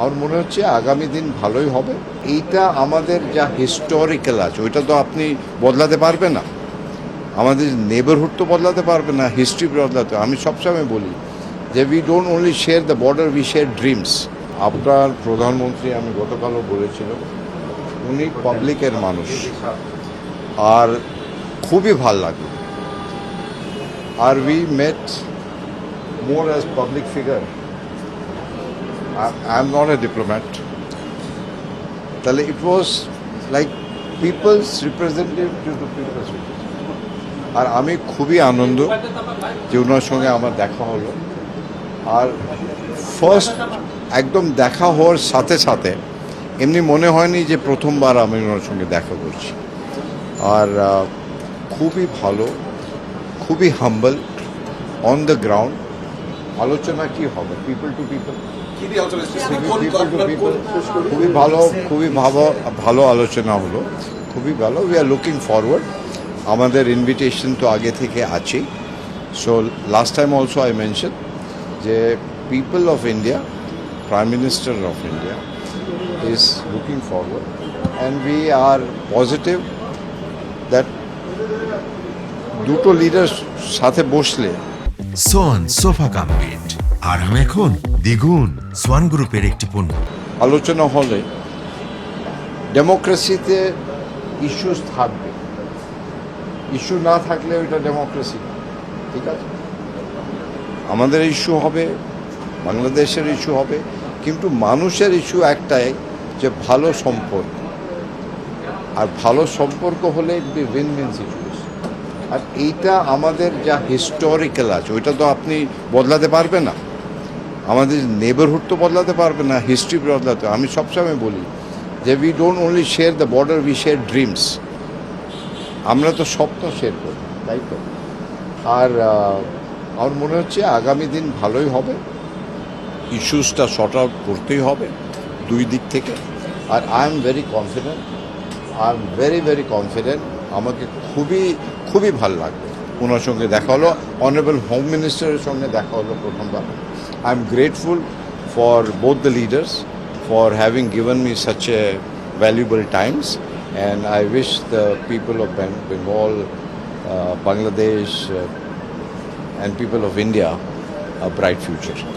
আমার মনে হচ্ছে আগামী দিন ভালোই হবে। এইটা আমাদের যা হিস্টোরিক্যাল আছে ওইটা তো আপনি বদলাতে পারবেন না। আমাদের নেবারহুড তো বদলাতে পারবে না, হিস্ট্রি বদলাতে। আমি সবসময় বলি যে we don't only share the border, we share dreams. আপনার প্রধানমন্ত্রী, আমি গতকালও বলেছিল, উনি পাবলিকের মানুষ, আর খুবই ভাল লাগলো। আর we met more as public figure. I am not a diplomat. তাহলে it was like people's representative to the people's. আর আমি খুবই আনন্দ যে ওনার সঙ্গে আমার দেখা হলো। আর ফার্স্ট একদম দেখা হওয়ার সাথে সাথে এমনি মনে হয়নি যে প্রথমবার আমি ওনার সঙ্গে দেখা করছি। আর খুবই ভালো, খুবই হাম্বল, অন দ্য গ্রাউন্ড। আলোচনা কি হবে? পিপল টু পিপল, খুবই ভালো, খুবই ভালো আলোচনা হলো, খুবই ভালো। We are looking forward. আমাদের ইনভিটেশন তো আগে থেকে আছেই। So last time also I mention যে people of India, prime minister of India is looking forward and we are positive that দুটো লিডার সাথে বসলে সোয়ান সোফা কাম বেড আরাম এখন দ্বিগুণ। সোয়ান গ্রুপের একটি পণ্য। আলোচনা হলে ডেমোক্রেসিতে ইস্যুস থাকবে, ইস্যু না থাকলে ওইটা ডেমোক্রেসি, ঠিক আছে? আমাদের ইস্যু হবে, বাংলাদেশের ইস্যু হবে, কিন্তু মানুষের ইস্যু একটাই, যে ভালো সম্পর্ক। আর ভালো সম্পর্ক হলে উইন উইন সিচুয়েশন। আর এইটা আমাদের যা হিস্টোরিক্যাল আছে ওইটা তো আপনি বদলাতে পারবেন না। আমাদের নেবারহুড তো বদলাতে পারবে না, হিস্ট্রি বদলাতে। আমি সবসময় বলি যে we don't only share the border, we share dreams. আমরা তো স্বপ্ন শেয়ার করি, তাই তো? আর আমার মনে হচ্ছে আগামী দিন ভালোই হবে। ইস্যুসটা শর্ট আউট করতেই হবে দুই দিক থেকে। আর I am very confident, I am very confident. আমাকে খুবই ভালো লাগবে। ওনার সঙ্গে দেখা হলো, অনারেবল হোম মিনিস্টারের সঙ্গে দেখা হলো প্রথমবার। I am grateful for both the leaders for having given me such a valuable times, and I wish the people of Bengal, Bangladesh, and people of India a bright future.